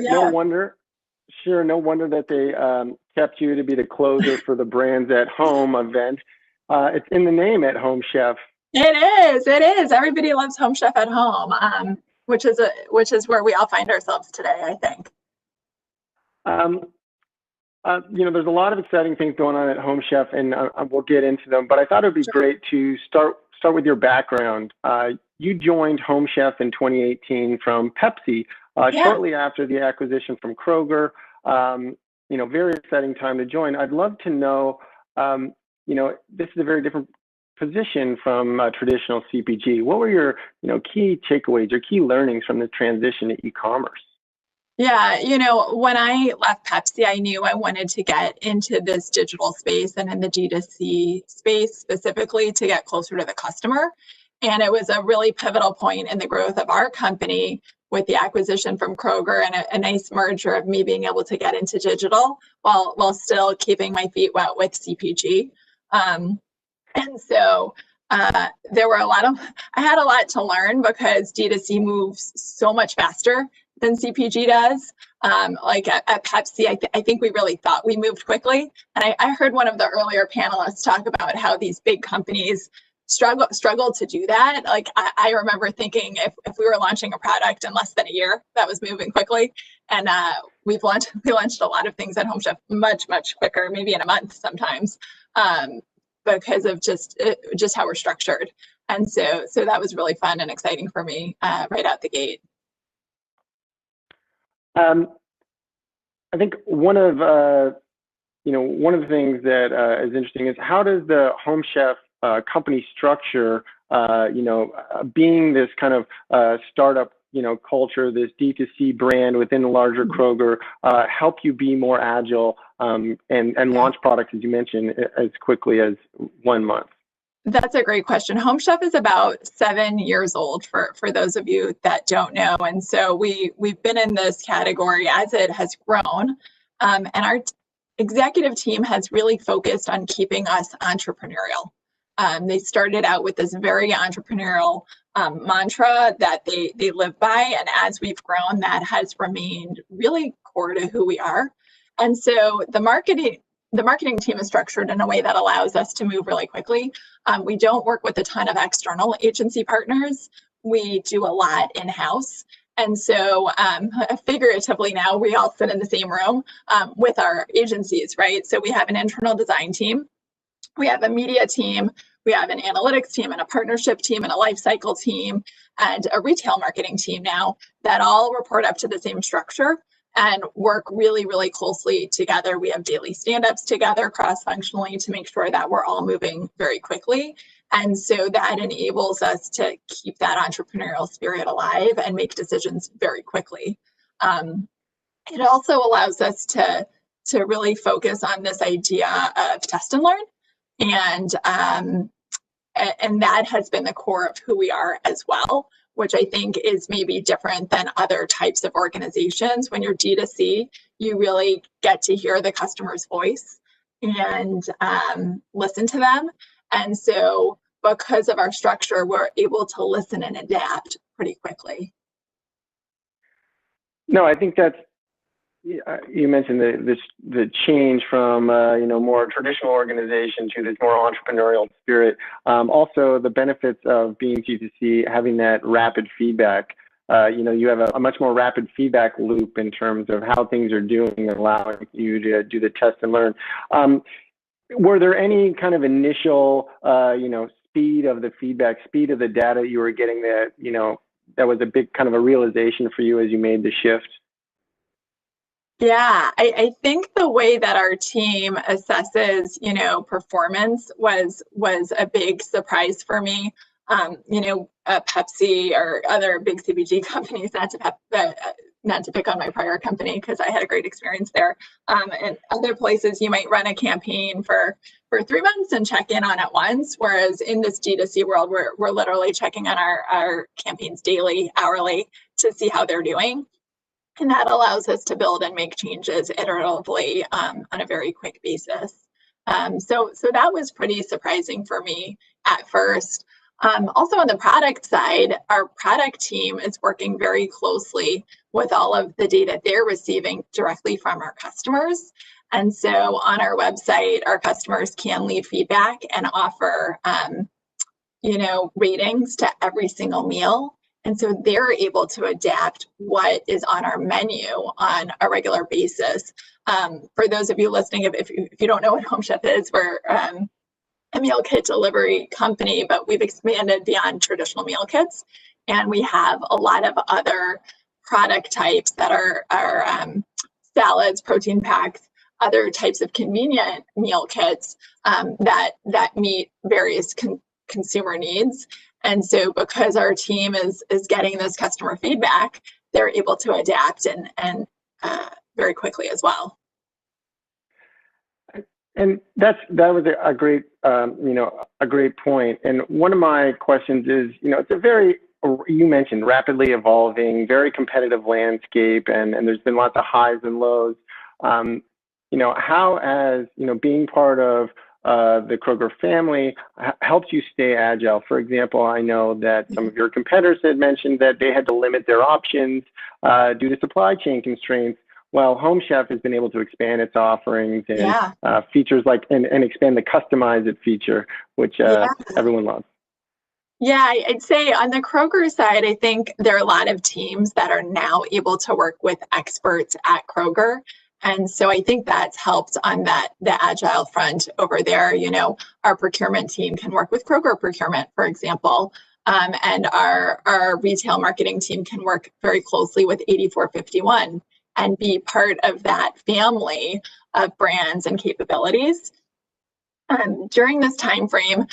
no Yeah. wonder, sure, no wonder that they kept you to be the closer for the Brands at Home event. It's in the name, At Home Chef. It is. Everybody loves Home Chef at Home, which is where we all find ourselves today, I think. Um, there's a lot of exciting things going on at Home Chef, and we'll get into them. But I thought it would be great to start with your background. You joined Home Chef in 2018 from Pepsi, shortly after the acquisition from Kroger. Very exciting time to join. I'd love to know, this is a very different position from traditional CPG. What were your, key takeaways or key learnings from the transition to e-commerce? Yeah, when I left Pepsi, I knew I wanted to get into this digital space and in the D2C space specifically to get closer to the customer. And it was a really pivotal point in the growth of our company with the acquisition from Kroger and a nice merger of me being able to get into digital while still keeping my feet wet with CPG. And so there were I had a lot to learn because D2C moves so much faster than CPG does. Like at Pepsi, I think we really thought we moved quickly. And I heard one of the earlier panelists talk about how these big companies struggle to do that. Like I remember thinking if we were launching a product in less than a year, that was moving quickly. And we launched a lot of things at Home Chef much, much quicker, maybe in a month sometimes, because of just how we're structured. And so that was really fun and exciting for me right out the gate. I think one of the things that is interesting is how does the Home Chef company structure, being this kind of startup, culture, this D2C brand within the larger Kroger, help you be more agile and launch products, as you mentioned, as quickly as 1 month? That's a great question. Home Chef is about 7 years old for those of you that don't know. And so we've been in this category as it has grown. And our executive team has really focused on keeping us entrepreneurial. They started out with this very entrepreneurial mantra that they live by. And as we've grown, that has remained really core to who we are. And so the marketing team is structured in a way that allows us to move really quickly. We don't work with a ton of external agency partners. We do a lot in-house. And so figuratively now, we all sit in the same room with our agencies, right? So we have an internal design team. We have a media team. We have an analytics team and a partnership team and a life cycle team and a retail marketing team now that all report up to the same structure and work really, really closely together. We have daily stand-ups together cross-functionally to make sure that we're all moving very quickly. And so that enables us to keep that entrepreneurial spirit alive and make decisions very quickly. It also allows us to really focus on this idea of test and learn. And that has been the core of who we are as well, which I think is maybe different than other types of organizations. When you're D2C, you really get to hear the customer's voice and listen to them. And so because of our structure, we're able to listen and adapt pretty quickly. No, I think that's, you mentioned the change from more traditional organization to this more entrepreneurial spirit. Also, the benefits of being D2C, having that rapid feedback. You have a much more rapid feedback loop in terms of how things are doing, allowing you to do the test and learn. Were there any kind of initial, speed of the feedback, speed of the data you were getting that was a big kind of a realization for you as you made the shift? Yeah, I think the way that our team assesses, performance was a big surprise for me. Pepsi or other big CPG companies, not to pick on my prior company because I had a great experience there. And other places, you might run a campaign for 3 months and check in on it once, whereas in this D2C world, we're literally checking on our campaigns daily, hourly to see how they're doing. And that allows us to build and make changes iteratively on a very quick basis. So that was pretty surprising for me at first. Also on the product side, our product team is working very closely with all of the data they're receiving directly from our customers. And so on our website, our customers can leave feedback and offer, ratings to every single meal. And so they're able to adapt what is on our menu on a regular basis. For those of you listening, if you don't know what Home Chef is, we're a meal kit delivery company, but we've expanded beyond traditional meal kits. And we have a lot of other product types that are salads, protein packs, other types of convenient meal kits that meet various consumer needs. And so because our team is getting this customer feedback, they're able to adapt and very quickly as well. And that was a great a great point. And one of my questions is, it's a very, you mentioned, rapidly evolving, very competitive landscape, and there's been lots of highs and lows. How as being part of the Kroger family helps you stay agile? For example, I know that some of your competitors had mentioned that they had to limit their options due to supply chain constraints. Well, Home Chef has been able to expand its offerings and features like and expand the customize it feature, which everyone loves. Yeah, I'd say on the Kroger side, I think there are a lot of teams that are now able to work with experts at Kroger. And so I think that's helped on the agile front over there. Our procurement team can work with Kroger procurement, for example. And our retail marketing team can work very closely with 8451 and be part of that family of brands and capabilities. During this time frame,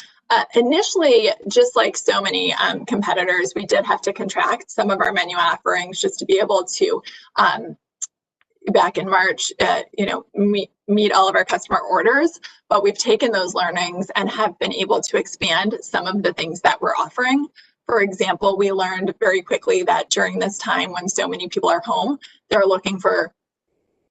initially, just like so many competitors, we did have to contract some of our menu offerings just to be able to, back in March, meet all of our customer orders. But we've taken those learnings and have been able to expand some of the things that we're offering. For example, we learned very quickly that during this time when so many people are home, they're looking for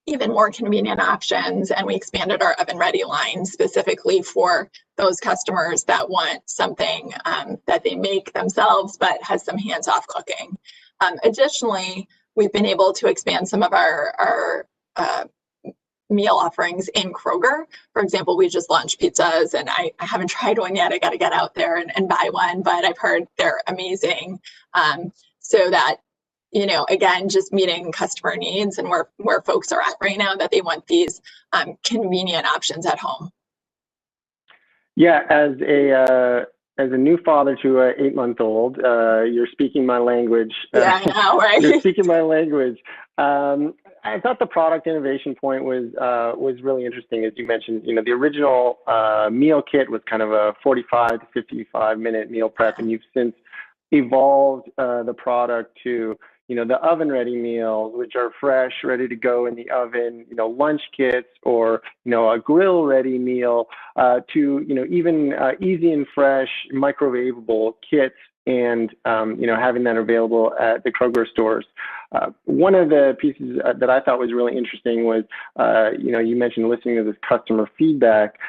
even more convenient options, and we expanded our oven ready line specifically for those customers that want something that they make themselves but has some hands-off cooking. Additionally, we've been able to expand some of our meal offerings in Kroger. For example, we just launched pizzas, and I haven't tried one yet. I got to get out there and buy one, but I've heard they're amazing. So that, again, just meeting customer needs and where folks are at right now, that they want these convenient options at home. Yeah, as a new father to an 8-month-old, you're speaking my language. Yeah, I know, right? You're speaking my language. I thought the product innovation point was really interesting. As you mentioned, the original meal kit was kind of a 45 to 55-minute meal prep, and you've since evolved the product to the oven ready meals, which are fresh, ready to go in the oven, lunch kits, or a grill ready meal, to even easy and fresh microwavable kits, and having that available at the Kroger stores. One of the pieces that I thought was really interesting was, you mentioned listening to this customer feedback.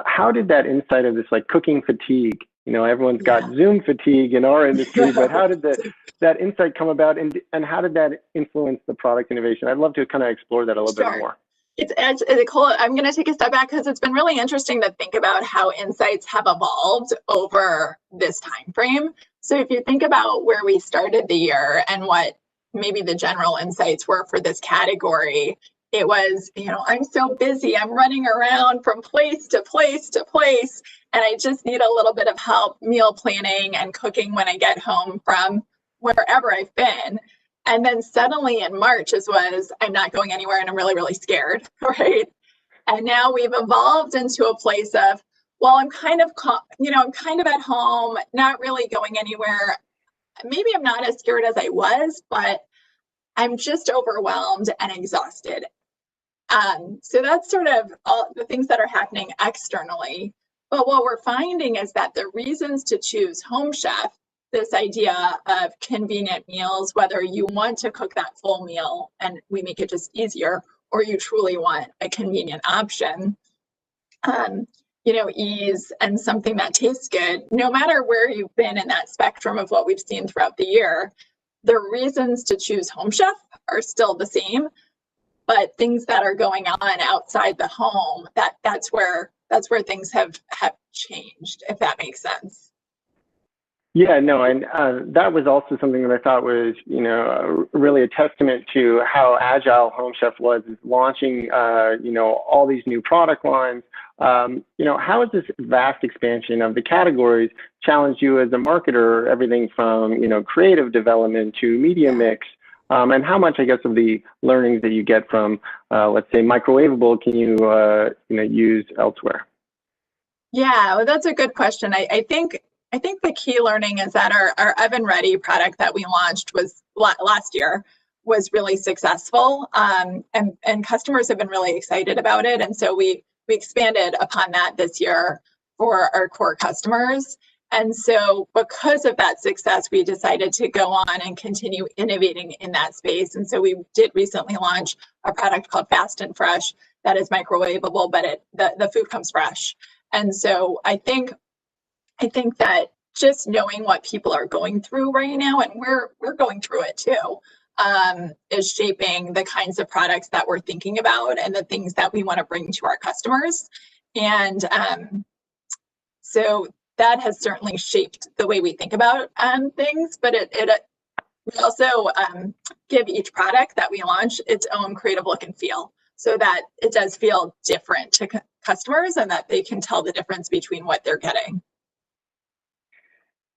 How did that insight of this cooking fatigue? Everyone's got Zoom fatigue in our industry, but how did that insight come about, and how did that influence the product innovation? I'd love to kind of explore that a little bit more. It's cool. I'm going to take a step back because it's been really interesting to think about how insights have evolved over this time frame. So if you think about where we started the year and what maybe the general insights were for this category, it was, I'm so busy, I'm running around from place to place to place, and I just need a little bit of help meal planning and cooking when I get home from wherever I've been. And then suddenly in March I'm not going anywhere and I'm really, really scared, right? And now we've evolved into a place of, well, I'm kind of at home, not really going anywhere. Maybe I'm not as scared as I was, but I'm just overwhelmed and exhausted. So that's sort of all the things that are happening externally. But what we're finding is that the reasons to choose Home Chef, this idea of convenient meals, whether you want to cook that full meal and we make it just easier, or you truly want a convenient option, ease and something that tastes good, no matter where you've been in that spectrum of what we've seen throughout the year, the reasons to choose Home Chef are still the same, but things that are going on outside the home, that's where things have changed, if that makes sense. Yeah, no, and that was also something that I thought was, really a testament to how agile Home Chef was, is launching, all these new product lines. How has this vast expansion of the categories challenged you as a marketer, everything from, creative development to media mix? And how much, I guess, of the learnings that you get from, let's say, microwavable can you, use elsewhere? Yeah, well, that's a good question. I think the key learning is that our oven ready product that we launched was last year was really successful, and customers have been really excited about it. And so we expanded upon that this year for our core customers. And so because of that success, we decided to go on and continue innovating in that space. And so we did recently launch a product called Fast and Fresh that is microwavable, but the food comes fresh. And so I think that just knowing what people are going through right now, and we're going through it too, is shaping the kinds of products that we're thinking about and the things that we want to bring to our customers. And so that has certainly shaped the way we think about things, but we also give each product that we launch its own creative look and feel, so that it does feel different to customers and that they can tell the difference between what they're getting.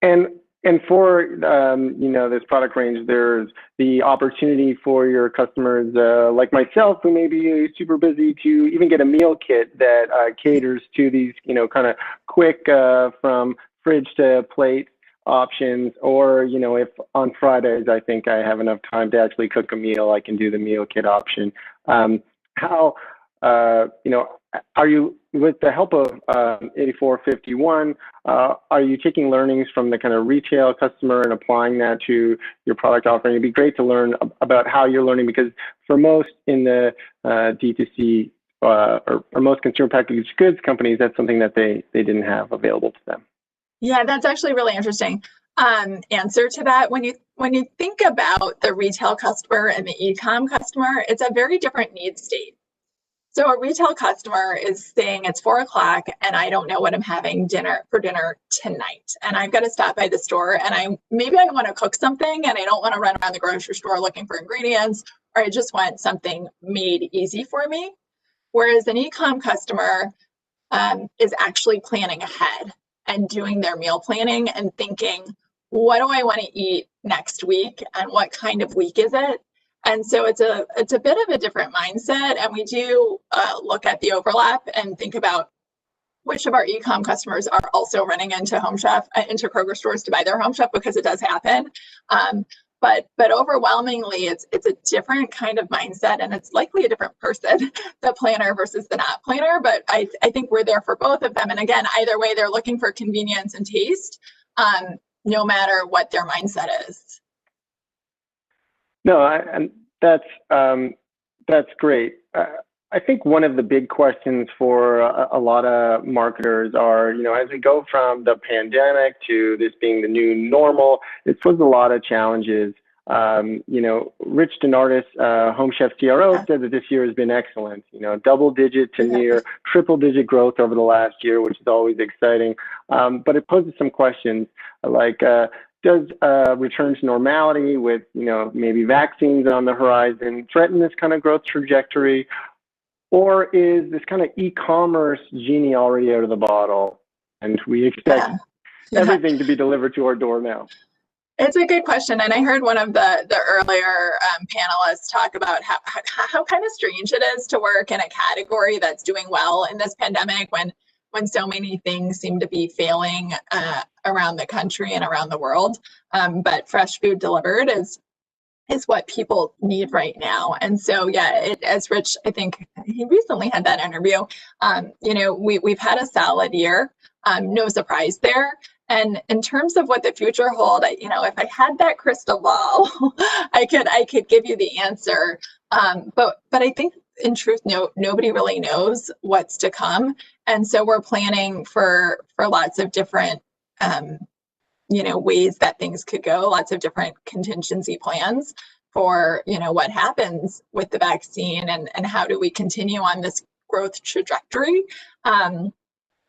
And for this product range, there's the opportunity for your customers like myself, who may be super busy, to even get a meal kit that caters to these kind of quick from fridge to plate options. Or if on Fridays I think I have enough time to actually cook a meal, I can do the meal kit option. How are you, with the help of 8451, are you taking learnings from the kind of retail customer and applying that to your product offering? It'd be great to learn about how you're learning, because for most in the D2C or most consumer packaged goods companies, that's something that they didn't have available to them. Yeah, that's actually really interesting answer to that. When you think about the retail customer and the e-com customer, it's a very different need state. So a retail customer is saying it's 4 o'clock and I don't know what I'm having for dinner tonight. And I've got to stop by the store, and maybe I want to cook something and I don't want to run around the grocery store looking for ingredients, or I just want something made easy for me. Whereas an e-com customer is actually planning ahead and doing their meal planning and thinking, what do I want to eat next week and what kind of week is it? And so it's a bit of a different mindset, and we do look at the overlap and think about which of our e-com customers are also running into Home Chef, into Kroger stores to buy their Home Chef, because it does happen. But overwhelmingly, it's a different kind of mindset, and it's likely a different person, the planner versus the not planner. But I think we're there for both of them. And again, either way, they're looking for convenience and taste, no matter what their mindset is. No, and that's great. I think one of the big questions for a lot of marketers are, as we go from the pandemic to this being the new normal, it's posed a lot of challenges. Rich DeNardis, Home Chef CRO, said that this year has been excellent. Double-digit to near triple-digit growth over the last year, which is always exciting. But it poses some questions like, does return to normality with, maybe vaccines on the horizon threaten this kind of growth trajectory? Or is this kind of e-commerce genie already out of the bottle and we expect everything to be delivered to our door now? It's a good question. And I heard one of the earlier panelists talk about how kind of strange it is to work in a category that's doing well in this pandemic when so many things seem to be failing around the country and around the world. But fresh food delivered is what people need right now. And so, as Rich, I think he recently had that interview, we've had a solid year, no surprise there. And in terms of what the future holds, if I had that crystal ball, I could give you the answer. But I think in truth, nobody really knows what's to come. And so we're planning for lots of different ways that things could go, lots of different contingency plans for, what happens with the vaccine and how do we continue on this growth trajectory.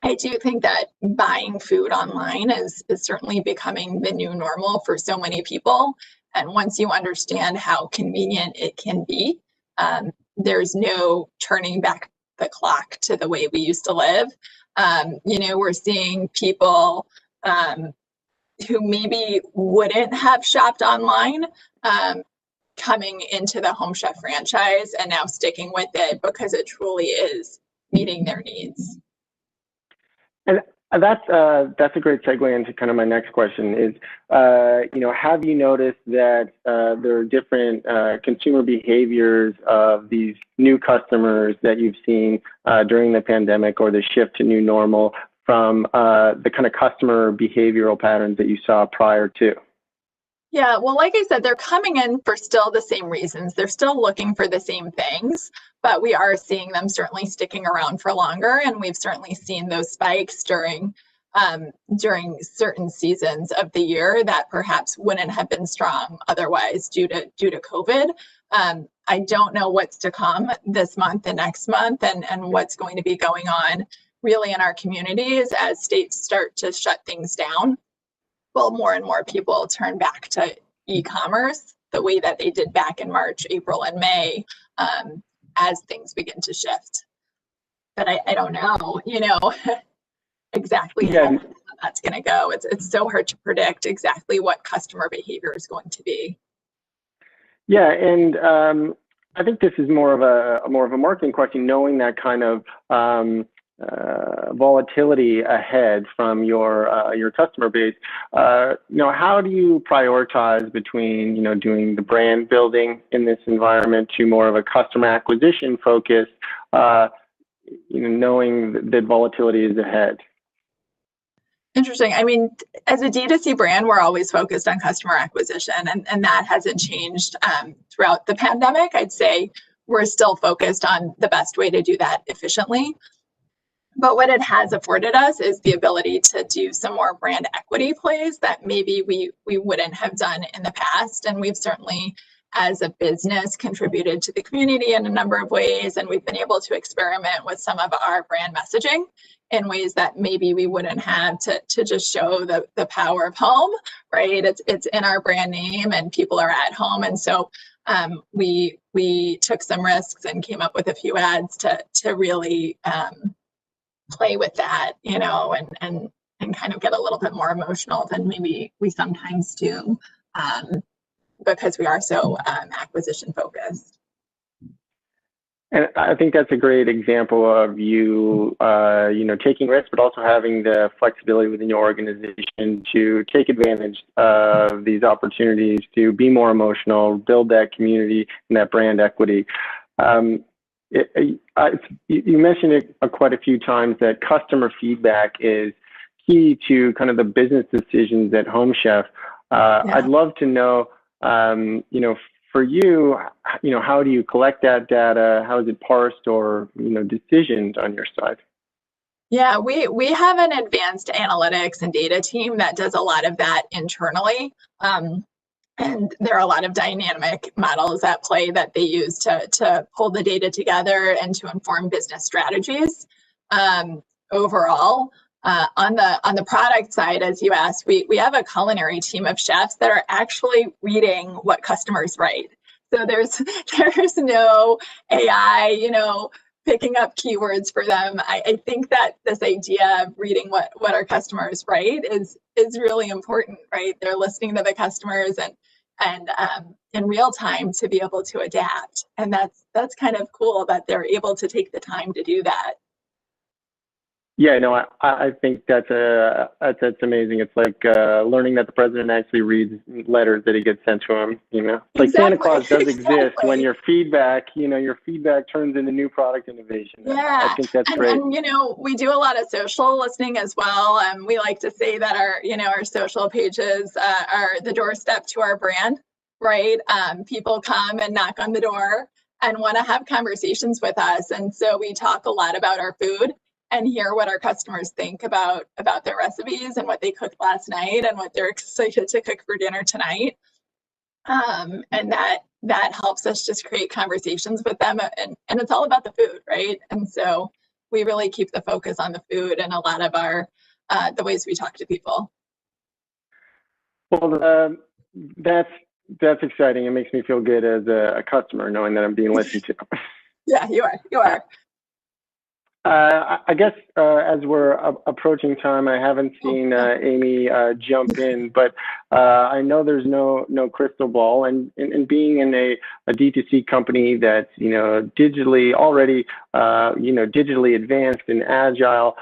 I do think that buying food online is certainly becoming the new normal for so many people. And once you understand how convenient it can be, there's no turning back the clock to the way we used to live. We're seeing people who maybe wouldn't have shopped online coming into the Home Chef franchise and now sticking with it because it truly is meeting their needs. And that's a great segue into kind of my next question is, have you noticed that there are different consumer behaviors of these new customers that you've seen during the pandemic or the shift to new normal from the kind of customer behavioral patterns that you saw prior to? Yeah, well, like I said, they're coming in for still the same reasons. They're still looking for the same things, but we are seeing them certainly sticking around for longer. And we've certainly seen those spikes during certain seasons of the year that perhaps wouldn't have been strong otherwise due to COVID. I don't know what's to come this month and next month and what's going to be going on really in our communities as states start to shut things down. Well, more and more people turn back to e-commerce the way that they did back in March, April, and May as things begin to shift. But I don't know, exactly how that's going to go. It's so hard to predict exactly what customer behavior is going to be. Yeah, and I think this is more of a marketing question, knowing that kind of volatility ahead from your customer base. How do you prioritize between doing the brand building in this environment to more of a customer acquisition focus, knowing that volatility is ahead? Interesting. I mean, as a D2C brand, we're always focused on customer acquisition, and that hasn't changed throughout the pandemic. I'd say we're still focused on the best way to do that efficiently. But what it has afforded us is the ability to do some more brand equity plays that maybe we wouldn't have done in the past. And we've certainly, as a business, contributed to the community in a number of ways. And we've been able to experiment with some of our brand messaging in ways that maybe we wouldn't have to just show the power of home, right? It's in our brand name and people are at home. And so we took some risks and came up with a few ads to really play with that, and kind of get a little bit more emotional than maybe we sometimes do, because we are so acquisition focused. And I think that's a great example of you, taking risks, but also having the flexibility within your organization to take advantage of these opportunities to be more emotional, build that community and that brand equity. You mentioned it quite a few times that customer feedback is key to kind of the business decisions at Home Chef. I'd love to know, for you, how do you collect that data? How is it parsed or, decisioned on your side? Yeah, we have an advanced analytics and data team that does a lot of that internally. And there are a lot of dynamic models at play that they use to pull the data together and to inform business strategies. Overall, on the product side, as you asked, we have a culinary team of chefs that are actually reading what customers write. So there's no AI, picking up keywords for them. I think that this idea of reading what our customers write is really important, right? They're listening to the customers and in real time to be able to adapt. And that's kind of cool that they're able to take the time to do that. Yeah, no, I think that's amazing. It's like learning that the president actually reads letters that he gets sent to him. Like Santa Claus does exist when your feedback turns into new product innovation. Yeah, I think that's great. And we do a lot of social listening as well. We like to say that our social pages are the doorstep to our brand, right? People come and knock on the door and want to have conversations with us, and so we talk a lot about our food. and hear what our customers think about their recipes and what they cooked last night and what they're excited to cook for dinner tonight. And that helps us just create conversations with them, and it's all about the food, right? And so we really keep the focus on the food and a lot of our the ways we talk to people. Well, that's exciting. It makes me feel good as a customer knowing that I'm being listened to. Yeah, you are. I guess as we're approaching time, I haven't seen Amy jump in, but I know there's no crystal ball, and being in a D2C company that's digitally already digitally advanced and agile,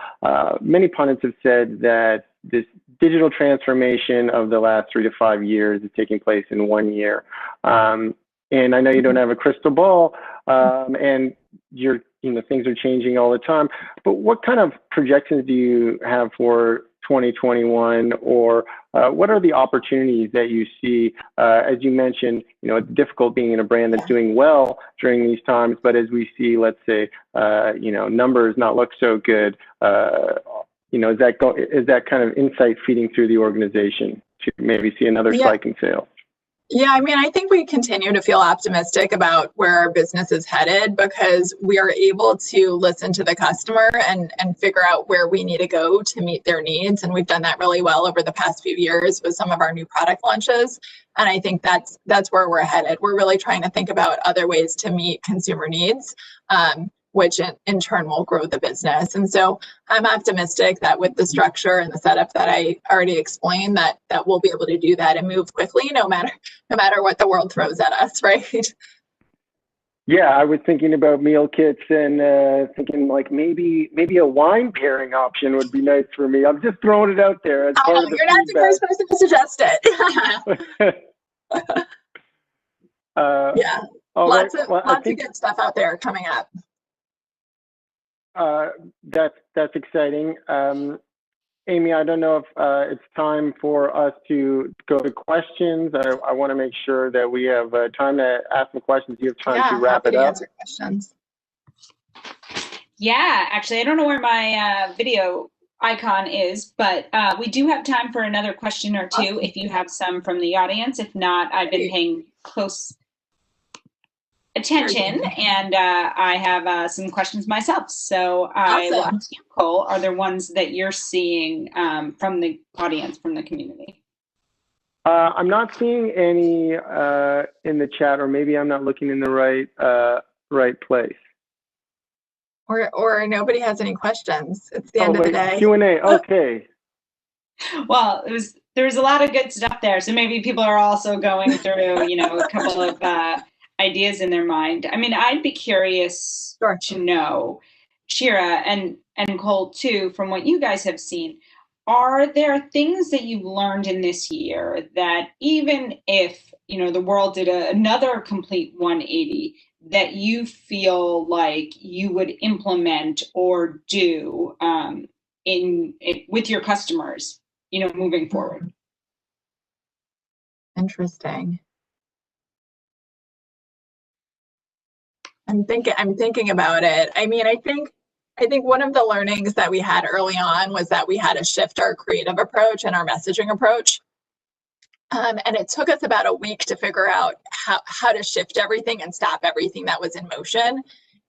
many pundits have said that this digital transformation of the last 3 to 5 years is taking place in 1 year. And I know you don't have a crystal ball, and things are changing all the time, but what kind of projections do you have for 2021, or what are the opportunities that you see? As you mentioned, it's difficult being in a brand that's doing well during these times, but as we see, let's say, numbers not look so good, is that kind of insight feeding through the organization to maybe see another spike in sales? Yeah, I mean, I think we continue to feel optimistic about where our business is headed because we are able to listen to the customer and figure out where we need to go to meet their needs. And we've done that really well over the past few years with some of our new product launches. And I think that's where we're headed. We're really trying to think about other ways to meet consumer needs, which in turn will grow the business. And so I'm optimistic that with the structure and the setup that I already explained, that we'll be able to do that and move quickly, no matter what the world throws at us, right? Yeah, I was thinking about meal kits and thinking like maybe a wine pairing option would be nice for me. I'm just throwing it out there as part of the You're not the first person to suggest it. Yeah, lots of good stuff out there coming up. That's exciting. Amy, I don't know if it's time for us to go to questions. I want to make sure that we have time to ask the questions. You have time to wrap it up. Answer questions. Yeah, actually, I don't know where my video icon is, but we do have time for another question or two if you have some from the audience. If not, I've been paying close attention, and I have some questions myself. So I will ask you, Cole, are there ones that you're seeing from the audience, from the community? I'm not seeing any in the chat, or maybe I'm not looking in the right place. Or nobody has any questions. It's the end of the day. Q&A, okay. Well, there was a lot of good stuff there, so maybe people are also going through, a couple of ideas in their mind. I mean, I'd be curious to know, Shira and Cole too, from what you guys have seen, are there things that you've learned in this year that even if, the world did another complete 180, that you feel like you would implement or do with your customers, moving forward? Interesting. I'm thinking about it. I mean, I think one of the learnings that we had early on was that we had to shift our creative approach and our messaging approach. And it took us about a week to figure out how to shift everything and stop everything that was in motion.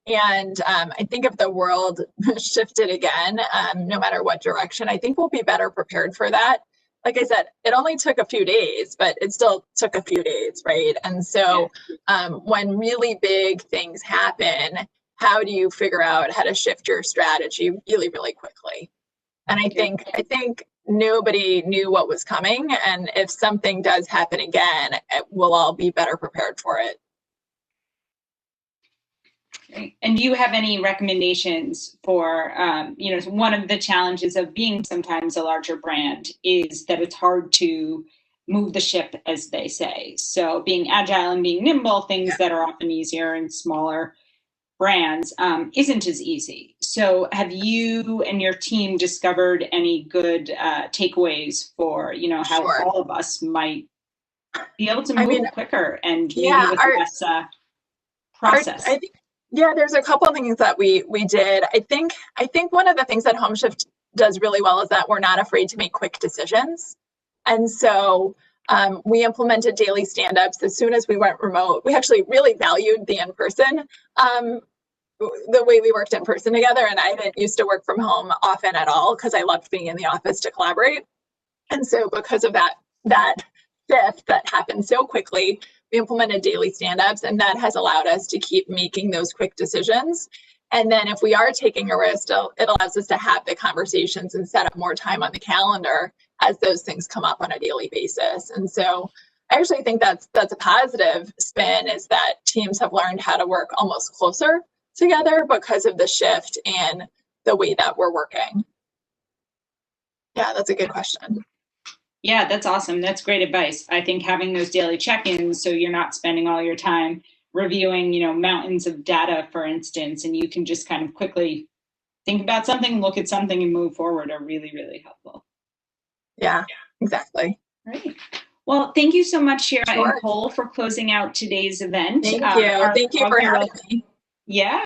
And I think if the world shifted again, no matter what direction, I think we'll be better prepared for that. Like I said, it only took a few days, but it still took a few days, right? And so when really big things happen, how do you figure out how to shift your strategy really, really quickly? And I think nobody knew what was coming. And if something does happen again, we'll all be better prepared for it. And do you have any recommendations for, one of the challenges of being sometimes a larger brand is that it's hard to move the ship, as they say. So being agile and being nimble, things that are often easier in smaller brands, isn't as easy. So have you and your team discovered any good takeaways for, how all of us might be able to move quicker and maybe with less process? Yeah, there's a couple of things that we did. I think one of the things that HomeShift does really well is that we're not afraid to make quick decisions. And so we implemented daily stand-ups as soon as we went remote. We actually really valued the in-person, the way we worked in person together. And I didn't used to work from home often at all because I loved being in the office to collaborate. And so because of that shift that happened so quickly, we implemented daily stand-ups, and that has allowed us to keep making those quick decisions. And then if we are taking a risk, it allows us to have the conversations and set up more time on the calendar as those things come up on a daily basis. And so I actually think that's a positive spin, is that teams have learned how to work almost closer together because of the shift in the way that we're working. Yeah, that's a good question. Yeah, that's awesome. That's great advice. I think having those daily check-ins, so you're not spending all your time reviewing, mountains of data, for instance, and you can just kind of quickly think about something, look at something, and move forward, are really, really helpful. Yeah, exactly. Great. Well, thank you so much, Shira Sure. and Cole, for closing out today's event. Thank you. Thank you for having me. Yeah.